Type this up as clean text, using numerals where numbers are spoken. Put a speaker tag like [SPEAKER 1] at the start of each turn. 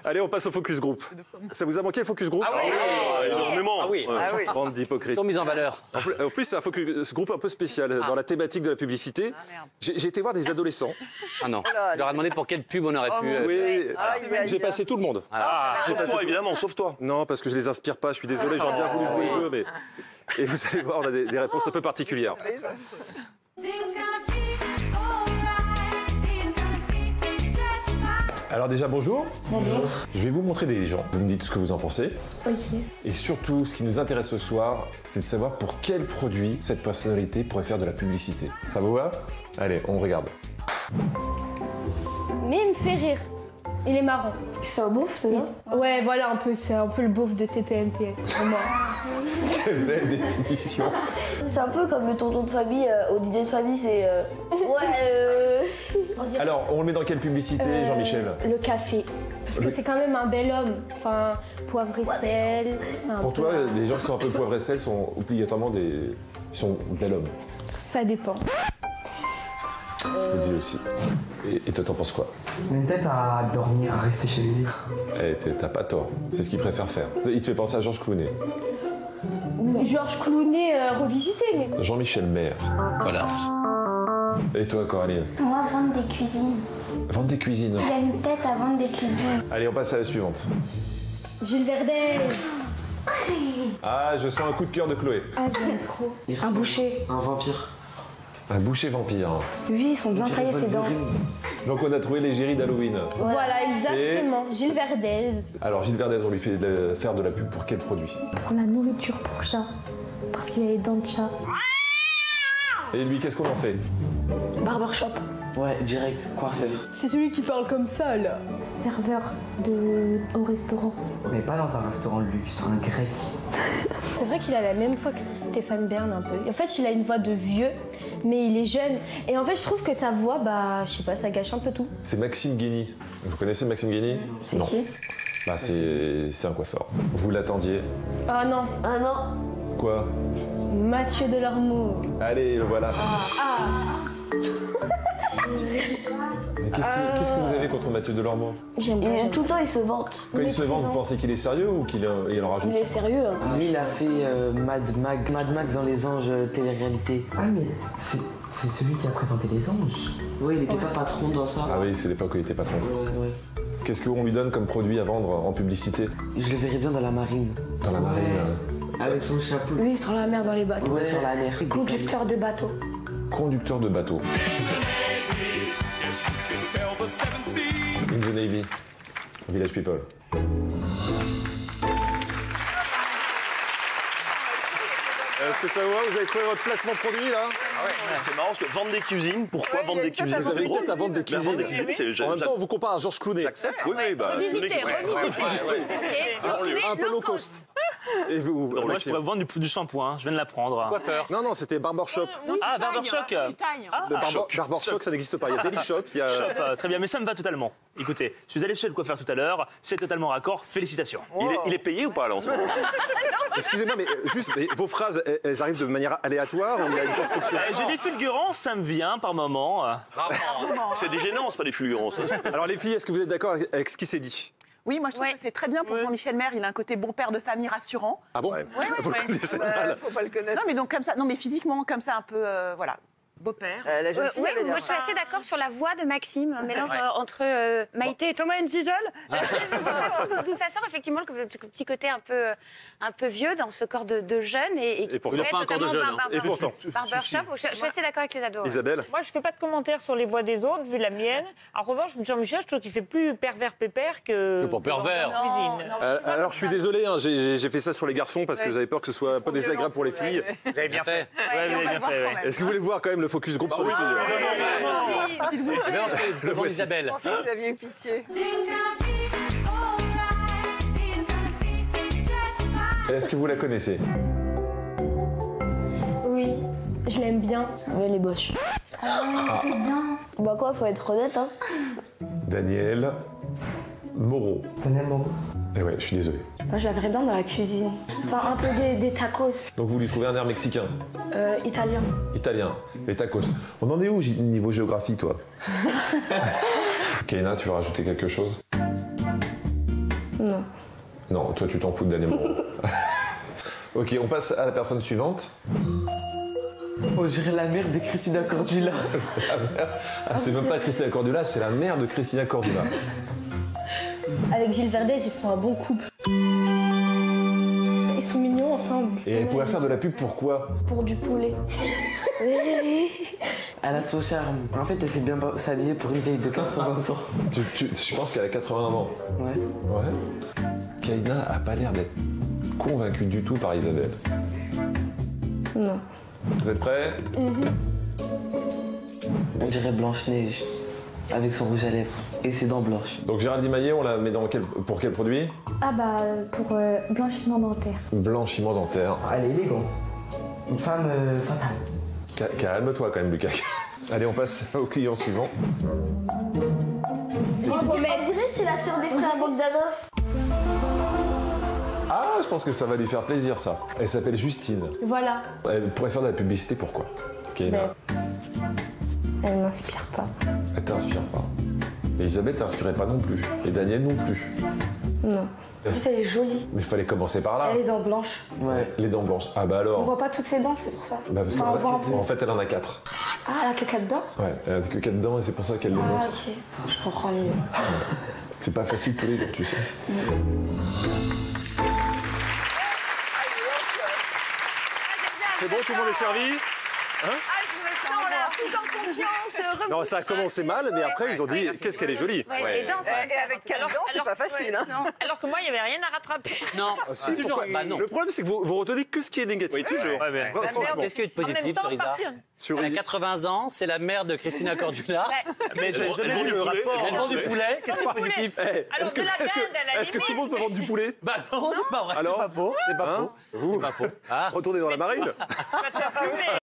[SPEAKER 1] Allez, on passe au focus group. Ça vous a manqué le focus group?
[SPEAKER 2] Ah oui,
[SPEAKER 1] énormément.
[SPEAKER 2] Ah oui.
[SPEAKER 1] Bande d'hypocrites.
[SPEAKER 2] Ils sont mis en valeur.
[SPEAKER 1] En plus, c'est un focus group un peu spécial dans la thématique de la publicité. J'ai été voir des adolescents.
[SPEAKER 2] Ah non. Je leur ai demandé pour quelle pub on aurait pu.
[SPEAKER 1] Oui, j'ai passé tout le monde.
[SPEAKER 3] Sauf toi, évidemment, sauf toi.
[SPEAKER 1] Non, parce que je les inspire pas. Je suis désolé, j'aurais bien voulu jouer le jeu, mais et vous allez voir, on a des réponses un peu particulières. Alors déjà, bonjour.
[SPEAKER 4] Bonjour.
[SPEAKER 1] Je vais vous montrer des gens. Vous me dites ce que vous en pensez.
[SPEAKER 4] Ok.
[SPEAKER 1] Et surtout, ce qui nous intéresse ce soir, c'est de savoir pour quel produit cette personnalité pourrait faire de la publicité. Ça vous va? Allez, on regarde.
[SPEAKER 4] Mais il me fait rire. Il est marrant.
[SPEAKER 5] C'est un beauf, c'est ça?
[SPEAKER 4] Ouais, voilà, un peu. C'est un peu le beauf de TPMP. Vraiment.
[SPEAKER 1] Quelle belle définition.
[SPEAKER 5] C'est un peu comme le tonton de famille au dîner de famille, c'est...
[SPEAKER 1] Alors, on le met dans quelle publicité, Jean-Michel?
[SPEAKER 4] Le café. Parce que c'est quand même un bel homme. Enfin, poivre et sel.
[SPEAKER 1] Pour toi, les gens qui sont un peu poivre et sel sont obligatoirement des... Ils sont bel hommes.
[SPEAKER 4] Ça dépend.
[SPEAKER 1] Je me disais aussi. Et toi, t'en penses quoi?
[SPEAKER 6] Il a une tête à dormir, à rester chez lui.
[SPEAKER 1] Eh, t'as pas tort. C'est ce qu'il préfère faire. Il te fait penser à Georges Clooney.
[SPEAKER 4] Georges Clooney revisité, mais...
[SPEAKER 1] Jean-Michel Maire.
[SPEAKER 2] Voilà.
[SPEAKER 1] Et toi, Coraline?
[SPEAKER 7] Moi, vendre des cuisines.
[SPEAKER 1] Vendre des cuisines.
[SPEAKER 7] Il a une tête à vendre des cuisines.
[SPEAKER 1] Allez, on passe à la suivante.
[SPEAKER 4] Gilles Verdez.
[SPEAKER 1] Ah, je sens un coup de cœur de Chloé.
[SPEAKER 4] Ah, j'aime trop.
[SPEAKER 5] Un boucher.
[SPEAKER 6] Un vampire.
[SPEAKER 1] Un boucher vampire.
[SPEAKER 5] Lui, ils sont bien taillés ses dents.
[SPEAKER 1] Donc on a trouvé l'égérie d'Halloween.
[SPEAKER 4] Voilà, exactement. Gilles Verdez.
[SPEAKER 1] Alors Gilles Verdez, on lui fait faire de la pub pour quel produit?
[SPEAKER 7] Pour la nourriture pour chat. Parce qu'il a les dents de chat.
[SPEAKER 1] Et lui, qu'est-ce qu'on en fait?
[SPEAKER 5] Barbershop.
[SPEAKER 6] Ouais, direct, coiffeur.
[SPEAKER 4] C'est celui qui parle comme ça, là.
[SPEAKER 7] Serveur au restaurant.
[SPEAKER 6] Mais pas dans un restaurant de luxe, un grec.
[SPEAKER 4] C'est vrai qu'il a la même voix que Stéphane Bern un peu. En fait, il a une voix de vieux, mais il est jeune. Et en fait, je trouve que sa voix, bah, je sais pas, ça gâche un peu tout.
[SPEAKER 1] C'est Maxime Guény. Vous connaissez Maxime Guény?
[SPEAKER 4] C'est qui?
[SPEAKER 1] Bah c'est un coiffeur. Vous l'attendiez?
[SPEAKER 4] Ah non,
[SPEAKER 5] Ah non.
[SPEAKER 1] Quoi?
[SPEAKER 4] Mathieu Delormeau.
[SPEAKER 1] Allez, le voilà. Mais qu'est-ce que vous avez contre Mathieu Delormeau?
[SPEAKER 4] J'aime bien.
[SPEAKER 5] Tout le temps, il se vante.
[SPEAKER 1] Quand il se vante, vous pensez qu'il est sérieux ou qu'il en rajoute?
[SPEAKER 5] Il est sérieux. Hein.
[SPEAKER 8] Lui, il a fait Mad Max dans les anges télé-réalité.
[SPEAKER 6] Ah, mais c'est celui qui a présenté les anges.
[SPEAKER 8] Ouais, il était pas patron dans ça.
[SPEAKER 1] Ah oui, c'est l'époque où il était patron.
[SPEAKER 8] Ouais.
[SPEAKER 1] Qu'est-ce qu'on lui donne comme produit à vendre en publicité?
[SPEAKER 8] Je le verrais bien dans la marine.
[SPEAKER 1] Dans la marine.
[SPEAKER 8] Avec son chapeau.
[SPEAKER 5] Lui, sur la mer, dans les bateaux.
[SPEAKER 8] Ouais, sur la mer.
[SPEAKER 5] Conducteur de bateau.
[SPEAKER 1] Conducteur de bateau. In the Navy. Village People. Est-ce que ça va? Vous avez trouvé votre placement de produit là?
[SPEAKER 3] C'est marrant parce que vendre des cuisines, pourquoi vendre des cuisines?
[SPEAKER 1] Vous avez une tête à vendre des cuisines. En même temps, on vous compare à Georges Clooney.
[SPEAKER 3] Oui, bah.
[SPEAKER 9] Revisiter.
[SPEAKER 1] Un peu low cost. Et vous?
[SPEAKER 10] Moi, je pourrais vous vendre du shampoing, je viens de l'apprendre.
[SPEAKER 2] Coiffeur.
[SPEAKER 1] Non, c'était Barbershop.
[SPEAKER 10] Ah, Barbershop.
[SPEAKER 1] Barbershop, ça n'existe pas. Il y a Daily Shop. Il y a...
[SPEAKER 10] Shop, très bien, mais ça me va totalement. Écoutez, je suis allé chez le coiffeur tout à l'heure, c'est totalement raccord, félicitations.
[SPEAKER 3] Il est payé ou pas là en ce moment?
[SPEAKER 1] Excusez-moi, mais juste, vos phrases, elles arrivent de manière aléatoire ou il y a une construction?
[SPEAKER 10] J'ai des fulgurances, ça me vient par moment.
[SPEAKER 3] C'est des gênances, pas des fulgurances.
[SPEAKER 1] Alors les filles, est-ce que vous êtes d'accord avec ce qui s'est dit?
[SPEAKER 9] Oui, moi je trouve que c'est très bien pour Jean-Michel Maire. Il a un côté bon père de famille rassurant.
[SPEAKER 1] Ah bon? Vous le connaissez mal.
[SPEAKER 9] Faut pas le connaître. Non, mais donc comme ça, non, mais physiquement comme ça un peu, voilà. Beau-père.
[SPEAKER 5] La jeune fille,
[SPEAKER 11] moi je suis assez d'accord sur la voix de Maxime, un mélange entre Maïté et Thomas Njijol. D'où ça sort effectivement le petit côté un peu vieux dans ce corps de jeune et
[SPEAKER 1] pourtant
[SPEAKER 11] pourrait
[SPEAKER 1] pas
[SPEAKER 11] être
[SPEAKER 1] encore de
[SPEAKER 11] totalement
[SPEAKER 1] jeune. Et pourtant.
[SPEAKER 11] Barbershop, je suis assez d'accord avec les ados.
[SPEAKER 1] Isabelle?
[SPEAKER 12] Moi, je fais pas de commentaires sur les voix des autres, vu la mienne. En revanche, Jean-Michel, je trouve qu'il fait plus pervers pépère que...
[SPEAKER 2] C'est pas pervers.
[SPEAKER 12] Cuisine.
[SPEAKER 1] Alors je suis désolé, hein, j'ai fait ça sur les garçons parce que j'avais peur que ce soit un peu désagréable pour les filles.
[SPEAKER 10] Vous avez bien fait. Ouais, vous avez bien fait.
[SPEAKER 1] Est-ce que vous voulez voir quand même le focus group sur les filles?
[SPEAKER 2] Le voix d'Isabelle.
[SPEAKER 9] Vous aviez eu pitié.
[SPEAKER 1] Est-ce que vous la connaissez?
[SPEAKER 4] Oui, je l'aime bien.
[SPEAKER 5] Mais les boches.
[SPEAKER 7] C'est bien.
[SPEAKER 5] Bah quoi, faut être honnête, hein.
[SPEAKER 1] Daniel Moreau.
[SPEAKER 6] Daniel Moreau.
[SPEAKER 1] Eh ouais, je suis désolé.
[SPEAKER 5] Moi, je la verrais bien dans la cuisine. Enfin, un peu des tacos.
[SPEAKER 1] Donc vous lui trouvez un air mexicain?
[SPEAKER 5] Italien.
[SPEAKER 1] Italien. Les tacos. On en est où niveau géographie, toi? Kaina, tu veux rajouter quelque chose?
[SPEAKER 7] Non.
[SPEAKER 1] Non, toi tu t'en fous de Daniel Moreau. Ok, on passe à la personne suivante.
[SPEAKER 8] On dirait la mère de Christina Cordula.
[SPEAKER 1] Ah, c'est même pas Christina Cordula, c'est la mère de Christina Cordula.
[SPEAKER 4] Avec Gilles Verdez, ils font un bon couple. Ils sont mignons ensemble.
[SPEAKER 1] Et elle pourrait faire de la pub pour quoi?
[SPEAKER 4] Pour du poulet.
[SPEAKER 8] Elle a son charme. En fait, elle s'est bien s'habiller pour une vieille de 80 ans.
[SPEAKER 1] Tu penses qu'elle a 80 ans?
[SPEAKER 8] Ouais.
[SPEAKER 1] Ouais. Kaina a pas l'air d'être convaincue du tout par Isabelle.
[SPEAKER 7] Non.
[SPEAKER 1] Vous êtes prêts?
[SPEAKER 8] On dirait Blanche-Neige. Avec son rouge à lèvres et ses dents blanches.
[SPEAKER 1] Donc Géraldine Maillet, on la met pour quel produit?
[SPEAKER 7] Ah bah pour blanchissement dentaire.
[SPEAKER 1] Blanchiment dentaire.
[SPEAKER 6] Elle est élégante. Une femme fatale.
[SPEAKER 1] Calme-toi quand même, Lucas. Allez, on passe au client suivant.
[SPEAKER 5] On dirait c'est la sœur des frères Bogdanov.
[SPEAKER 1] Ah, je pense que ça va lui faire plaisir, ça. Elle s'appelle Justine.
[SPEAKER 4] Voilà.
[SPEAKER 1] Elle pourrait faire de la publicité, pourquoi? Kaina.
[SPEAKER 7] Elle m'inspire pas.
[SPEAKER 1] Elle t'inspire pas. Et Isabelle t'inspirait pas non plus. Et Daniel non plus.
[SPEAKER 7] Non.
[SPEAKER 5] En plus, elle est jolie.
[SPEAKER 1] Mais il fallait commencer par là.
[SPEAKER 5] Elle a les dents blanches.
[SPEAKER 8] Ouais.
[SPEAKER 1] Les dents blanches. Ah bah
[SPEAKER 5] On
[SPEAKER 1] alors.
[SPEAKER 5] voit pas toutes ses dents, c'est pour ça.
[SPEAKER 1] Bah parce
[SPEAKER 5] Enfin, on voit un peu.
[SPEAKER 1] qu'en fait, elle en a 4.
[SPEAKER 5] Ah, elle a que 4 dents.
[SPEAKER 1] Ouais, elle a que 4 dents et c'est pour ça qu'elle le
[SPEAKER 5] Ah,
[SPEAKER 1] montre.
[SPEAKER 5] ok. Je comprends mieux.
[SPEAKER 1] C'est pas facile tous les jours, tu sais.
[SPEAKER 3] C'est bon, tout le monde est servi?
[SPEAKER 11] Ah, je me sens là, tout en confiance.
[SPEAKER 3] Non, ça a commencé mal, mais après, ils ont dit qu'est-ce qu'elle est jolie.
[SPEAKER 11] Ouais, les dents, ça-
[SPEAKER 9] Et avec 4 dents, c'est pas facile. Hein.
[SPEAKER 12] Non. Alors que moi, il n'y avait rien à rattraper.
[SPEAKER 2] Non,
[SPEAKER 3] Si,
[SPEAKER 2] toujours.
[SPEAKER 3] pourquoi-
[SPEAKER 2] Bah non.
[SPEAKER 3] Le problème, c'est que vous retenez que ce qui est négatif.
[SPEAKER 10] Oui, toujours. Ouais, mais-
[SPEAKER 3] Franchement.
[SPEAKER 2] Qu'est-ce qu'il y a de
[SPEAKER 12] En même
[SPEAKER 2] positif
[SPEAKER 12] temps,
[SPEAKER 2] sur Isa?
[SPEAKER 12] partir.
[SPEAKER 3] Sur
[SPEAKER 2] Elle a 80 ans, c'est la mère de Christina Cordula.
[SPEAKER 10] Mais j'ai jamais vu le rapport.
[SPEAKER 2] Elle vend du poulet. Qu'est-ce qui est
[SPEAKER 12] poulet.
[SPEAKER 2] positif?
[SPEAKER 12] Alors, de la dinde, à la
[SPEAKER 3] Est-ce que tout le monde peut vendre du poulet?
[SPEAKER 2] Bah non, c'est pas vrai.
[SPEAKER 3] Alors
[SPEAKER 2] C'est pas faux. C'est pas
[SPEAKER 3] Hein
[SPEAKER 2] faux.
[SPEAKER 3] Vous
[SPEAKER 2] C'est pas faux. Ah.
[SPEAKER 3] retournez dans la marine?
[SPEAKER 12] Tu vas te faire fumer.